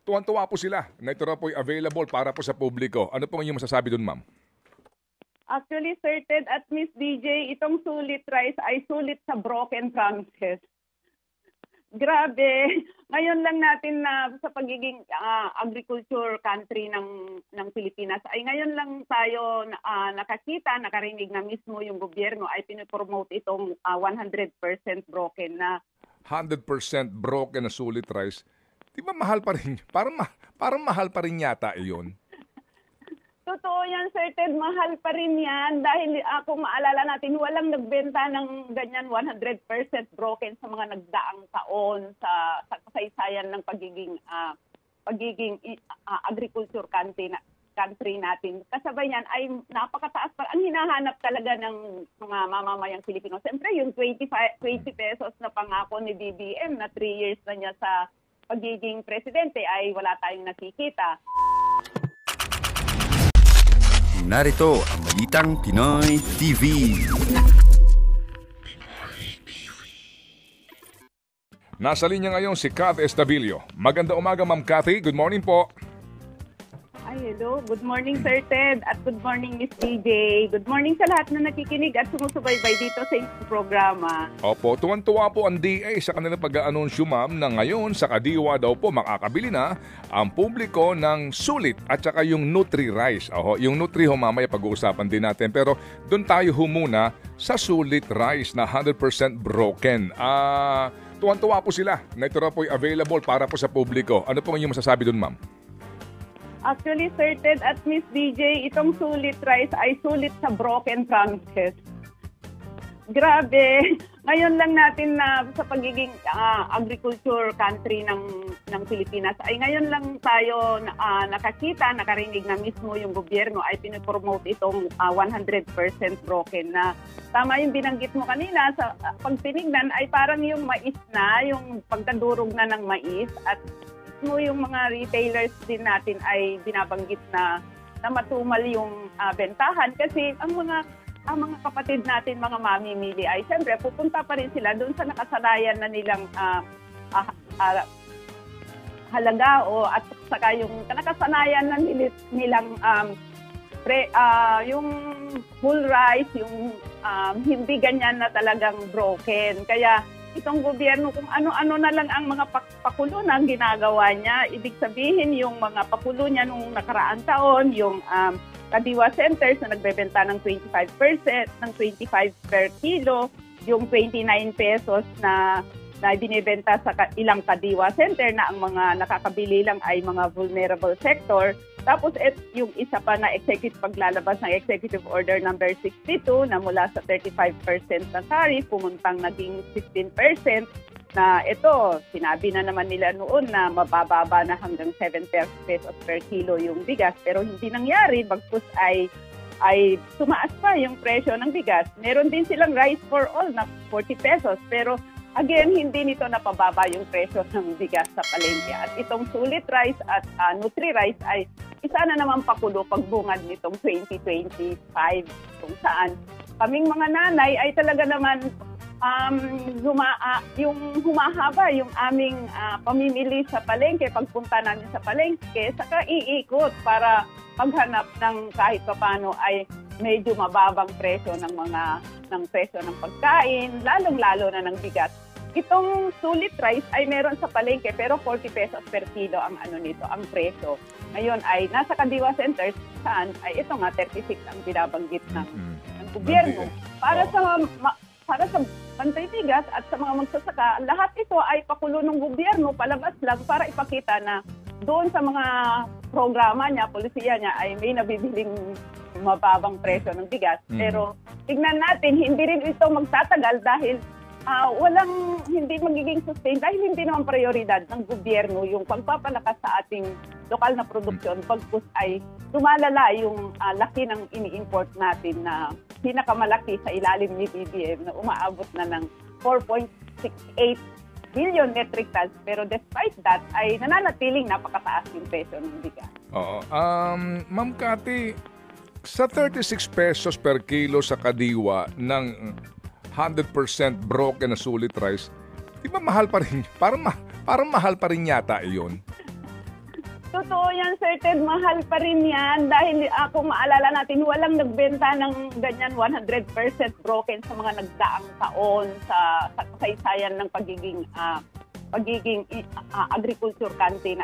Tuwan-tuwa po sila na ito na po ay available para po sa publiko. Ano po ang inyong masasabi dun, ma'am? Actually, Sir Ted at Miss DJ, itong sulit rice ay sulit sa broken promises. Grabe. Ngayon lang natin na sa pagiging agriculture country ng Pilipinas ay ngayon lang tayo nakakita, nakarinig na mismo yung gobyerno ay pinopromote itong 100% broken na 100% broken na sulit rice. Di ba mahal pa rin? Parang mahal pa rin yata iyon. Totoo yan, Sir Ted. Mahal pa rin yan dahil kung maalala natin, walang nagbenta ng ganyan 100% broken sa mga nagdaang taon sa kasaysayan ng pagiging agriculture country natin. Kasabay yan ay napakataas pa. Ang hinahanap talaga ng mga mamamayang Pilipino. Siyempre, yung 20 pesos na pangako ni BBM na 3 years na niya sa pagiging presidente ay wala tayong nakikita. Narito ang Balitang Pinoy TV. Nasa linya ngayon si Cathy Estavillo. Maganda umaga, Ma'am Cathy. Good morning po. Ay, hello. Good morning, Sir Ted. At good morning, Miss DJ. Good morning sa lahat na nakikinig at sumusubaybay dito sa inyong programa. Opo, tuwan-tuwa po ang DA sa kanilang pag-aanunsyo, ma'am, na ngayon sa Kadiwa daw po makakabili na ang publiko ng sulit at saka yung Nutri-Rice. Yung Nutri mamaya pag-uusapan din natin. Pero doon tayo muna sa sulit rice na 100% broken. Tuwan-tuwa po sila na ito na po ay available para po sa publiko. Ano po ang inyong masasabi doon, ma'am? Actually, Sir Ted at Miss DJ, itong sulit rice ay sulit sa broken promises. Grabe. Ngayon lang natin na sa pagiging agriculture country ng Pilipinas ay ngayon lang tayo nakakita, nakarinig na mismo yung gobyerno ay pinopromote itong 100% broken na tama yung binanggit mo kanina sa pagtinignan ay parang yung mais na, yung pagkadurog na ng mais at yung mga retailers din natin ay binabanggit na matumal yung bentahan kasi ang mga kapatid natin, mga mamimili ay siyempre pupunta pa rin sila doon sa nakasanayan na nilang halaga at saka yung nakasanayan na nilang yung full rice, yung hindi ganyan na talagang broken. Kaya itong gobyerno kung ano-ano na lang ang mga pakulo na ginagawa niya. Ibig sabihin yung mga pakulo niya nung nakaraang taon, yung Kadiwa Centers na nagbebenta ng 25%, ng 25 per kilo, yung 29 pesos na binibenta sa ilang Kadiwa Center na ang mga nakakabili lang ay mga vulnerable sector. Tapos yung isa pa na paglalabas ng Executive Order number 62 na mula sa 35% na tariff, pumuntang naging 16% na ito, sinabi na naman nila noon na mabababa na hanggang 7 pesos per kilo yung bigas. Pero hindi nangyari, bagkus ay tumaas pa yung presyo ng bigas. Meron din silang rice for all na 40 pesos pero again, hindi nito napababa yung presyo ng bigas sa palengke. At itong sulit rice at Nutri-Rice ay isa na naman pakulo pagbungad nitong 2025 kung saan kaming mga nanay ay talaga naman yung humahaba yung aming pamimili sa palengke, pagpunta namin sa palengke, saka iikot para maghanap ng kahit paano ay medyo mababang presyo ng presyo ng pagkain, lalong-lalo na ng bigas. Itong sulit rice ay meron sa palengke pero 40 pesos per kilo ang ang presyo. Ngayon ay nasa Kadiwa Centers saan ay ito nga 36 ang binabanggit ng gobyerno. Para sa pantay bigas at sa mga magsasaka, lahat ito ay pakulo ng gobyerno, palabas lang para ipakita na doon sa mga programa niya, polisiya niya ay may nabibiling mababang presyo ng bigas. Pero tignan natin, hindi rin ito magtatagal dahil hindi magiging sustain dahil hindi naman prioridad ng gobyerno yung pagpapalakas sa ating lokal na produksyon. Pagkus ay lumalala yung laki ng ini-import natin na pinakamalaki sa ilalim ni BBM na umaabot na ng 4.68 billion metric tons. Pero despite that, ay nananatiling napakataas yung presyo ng bigas. Oo. Ma'am Cathy, sa 36 pesos per kilo sa Kadiwa ng 100% broken na sulit rice, di ba mahal pa rin? Parang mahal pa rin yata iyon. Totoo yan, Sir Ted. Mahal pa rin yan dahil kung maalala natin, walang nagbenta ng ganyan 100% broken sa mga nagdaang taon sa kasaysayan ng pagiging agriculture country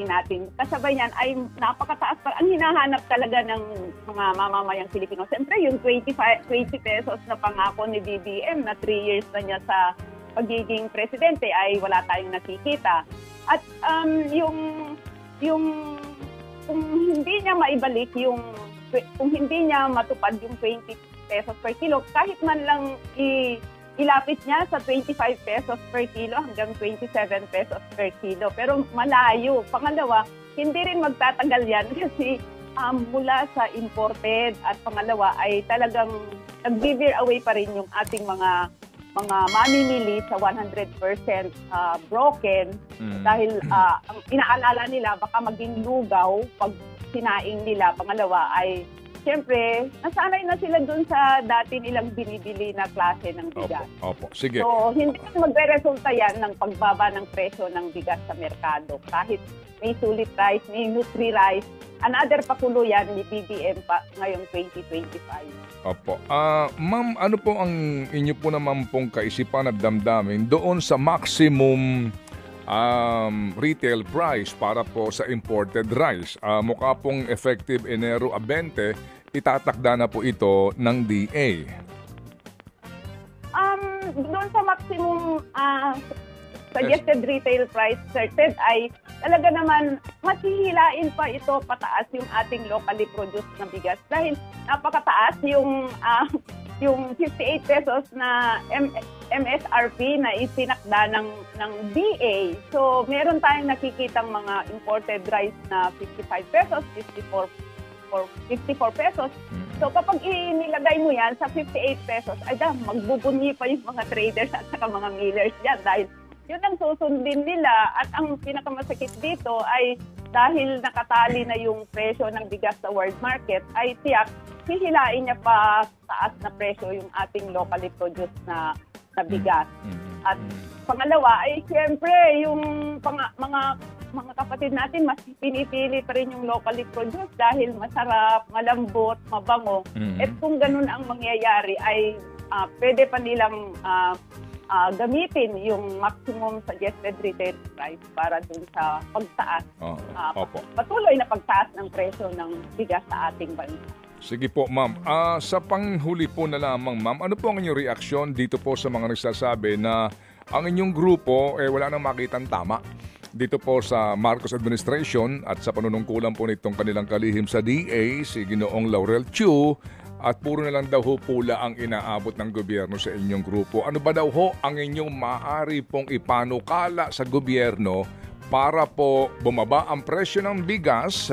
natin. Kasabay yan ay napakataas pa. Ang hinahanap talaga ng mga mamamayang Pilipino. Siyempre, yung 20 pesos na pangako ni BBM na 3 years na niya sa pagiging presidente ay wala tayong nakikita. At yung kung hindi niya maibalik kung hindi niya matupad yung 20 pesos per kilo, kahit man lang ilapit niya sa 25 pesos per kilo hanggang 27 pesos per kilo. Pero malayo. Pangalawa, hindi rin magtatagal yan kasi mula sa imported at pangalawa ay talagang nag-veer away pa rin yung ating mga mamimili sa 100% broken dahil ang inaalala nila baka maging lugaw pag sinaing nila. Pangalawa ay siyempre nasanay na sila dun sa dati nilang binibili na klase ng bigas. Opo. Sige. So hindi magre-resulta yan ng pagbaba ng presyo ng bigas sa merkado. Kahit may sulit rice, may nutri rice, another pakulo yan ni BBM pa ngayong 2025. Opo. Ma'am, ano po ang inyo po naman pong kaisipan at damdamin doon sa maximum retail price para po sa imported rice? Mukha pong effective Enero 20, itatakda na po ito ng DA. Doon sa maximum suggested retail price, Sir Ted, ay talaga naman masihilain pa ito pataas yung ating locally produced na bigas dahil napakataas yung 58 pesos na MSRP na itinakda ng DA. So meron tayong nakikitang mga imported rice na 55 pesos, 54 pesos. So kapag inilagay mo yan sa 58 pesos, ay magbubunyi pa yung mga traders at saka mga millers dyan dahil yun ang susundin nila. At ang pinakamasakit dito ay dahil nakatali na yung presyo ng bigas sa world market, ay tiyak, hihilain niya pa taas na presyo yung ating locally produced na bigas. At pangalawa ay siyempre yung mga kapatid natin mas pinipili pa rin yung locally produced dahil masarap, malambot, mabango. At kung ganun ang mangyayari ay pwede pa nilang gamitin yung maximum suggested retail price para dun sa pagtaas. Patuloy na pagtaas ng presyo ng bigas sa ating bansa. Sige po, ma'am. Sa panghuli po na lamang, ma'am, ano po ang inyong reaksyon dito po sa mga nagsasabi na ang inyong grupo wala nang makitang tama dito po sa Marcos administration at sa panunungkulan po nitong kanilang kalihim sa DA, si Ginoong Laurel Chiu, at puro na lang daw ho pula ang inaabot ng gobyerno sa inyong grupo. Ano ba daw ho ang inyong maaari pong ipanukala sa gobyerno para po bumaba ang presyo ng bigas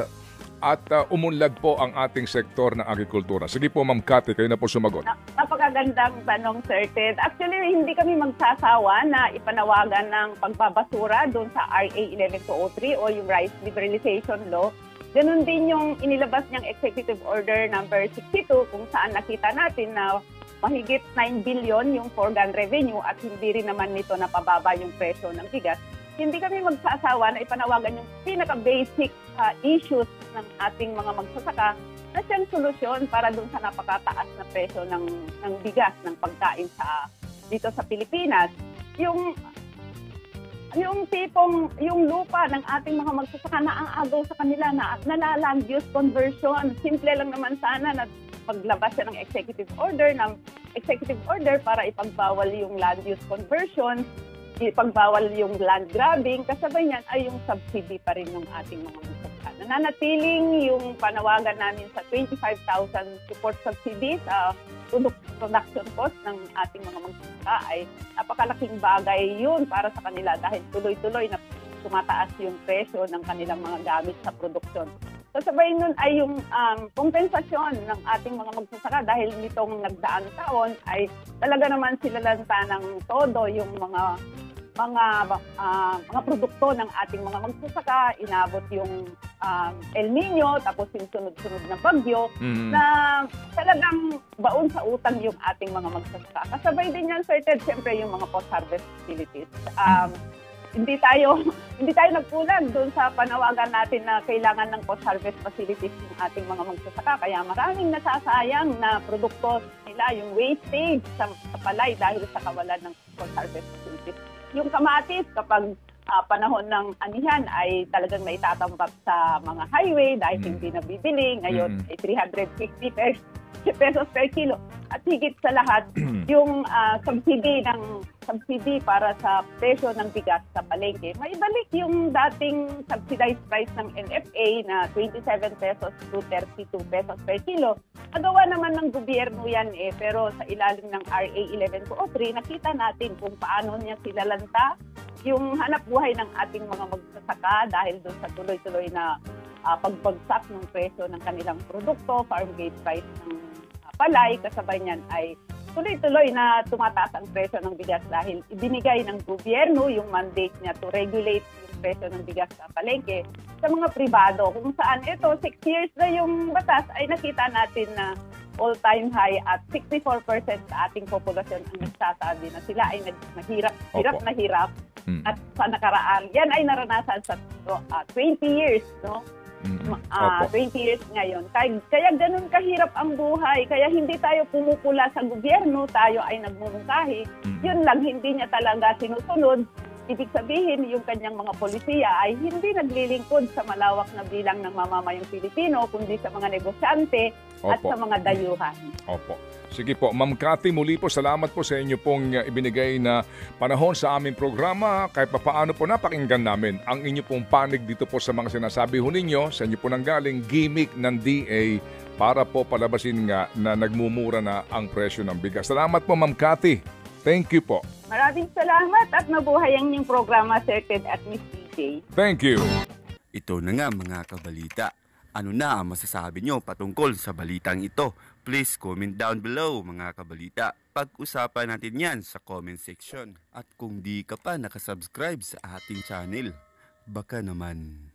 at umunlad po ang ating sektor ng agrikultura? Sige po, Ma'am Cathy, kayo na po sumagot. Napakagandang tanong, Sir Ted. Actually, hindi kami magsasawa na ipanawagan ng pagbabasura doon sa RA 11203 o yung Rice Liberalization Law. Ganun din yung inilabas niyang Executive Order number 62 kung saan nakita natin na mahigit 9 billion yung foregone revenue at hindi rin naman nito napababa yung presyo ng bigas. Hindi kami magsasawa na ipanawagan yung pinaka-basic issues ng ating mga magsasaka na siyang solusyon para dun sa napakataas na presyo ng bigas, ng pagkain dito sa Pilipinas. Yung tipong, yung lupa ng ating mga magsasaka na ang agaw sa kanila na land use conversion. Simple lang naman sana na paglabas siya ng executive order para ipagbawal yung land use conversion, ipagbawal yung land grabbing, kasabay niyan ay yung subsidy pa rin ng ating mga magsasaka. Nananatiling yung panawagan namin sa 25,000 support subsidies sa production cost ng ating mga magsasaka ay napakalaking bagay yun para sa kanila dahil tuloy-tuloy na tumataas yung presyo ng kanilang mga gamit sa produksyon. So sabay nun ay yung kompensasyon ng ating mga magsasaka dahil nitong nagdaang taon ay talaga naman sila lanta ng todo yung mga produkto ng ating mga magsasaka, inabot yung El Nino, tapos yung sunod-sunod na bagyo, na talagang baon sa utang yung ating mga magsasaka. Kasabay din yan, Sir Ted, siyempre yung mga post-harvest facilities. hindi tayo nagkulang doon sa panawagan natin na kailangan ng post-harvest facilities yung ating mga magsasaka. Kaya maraming nasasayang na produkto nila, yung wastage sa palay dahil sa kawalan ng post-harvest facilities. Yung kamatis, kapag panahon ng anihan ay talagang naitatambak sa mga highway dahil hindi nabibili. Ngayon ay 350 pesos per kilo. At higit sa lahat, yung subsidy para sa presyo ng bigas sa palengke. Maibalik yung dating subsidized price ng NFA na 27 pesos to 32 pesos per kilo. Nagawa naman ng gobyerno yan pero sa ilalim ng RA 1103, nakita natin kung paano niya silalanta yung hanap buhay ng ating mga magsasaka dahil doon sa tuloy-tuloy na pagbagsak ng presyo ng kanilang produkto, farm gate price ng palay, kasabay niyan ay tuloy-tuloy na tumataas ang presyo ng bigas dahil ibinigay ng gobyerno yung mandate niya to regulate yung presyo ng bigas sa palengke sa mga pribado. Kung saan ito, 6 years na yung batas ay nakita natin na all-time high at 64% sa ating populasyon ang nagsasabi na sila ay hirap. At sa nakaraan, yan ay naranasan sa 20 years, no? 20 years ngayon. Kaya ganun kahirap ang buhay. Kaya hindi tayo pumupula sa gobyerno, tayo ay nagmumungkahi. Yun lang, hindi niya talaga sinusunod. Ibig sabihin, yung kanyang mga polisiya ay hindi naglilingkod sa malawak na bilang ng mamamayang Pilipino, kundi sa mga negosyante at sa mga dayuhan. Opo. Sige po, Ma'am Cathy, muli po salamat po sa inyo pong ibinigay na panahon sa aming programa. Kahit paano po napakinggan namin ang inyo pong panig dito po sa mga sinasabi ho ninyo, sa inyo po nanggaling gimmick ng DA para po palabasin nga na nagmumura na ang presyo ng bigas. Salamat po, Ma'am Cathy. Thank you po. Maraming salamat at mabuhay ang inyong programa, Sir Ted at Miss DJ. Thank you. Ito na nga mga kabalita. Ano na ang masasabi nyo patungkol sa balitang ito? Please comment down below mga kabalita. Pag-usapan natin yan sa comment section. At kung di ka pa nakasubscribe sa ating channel, baka naman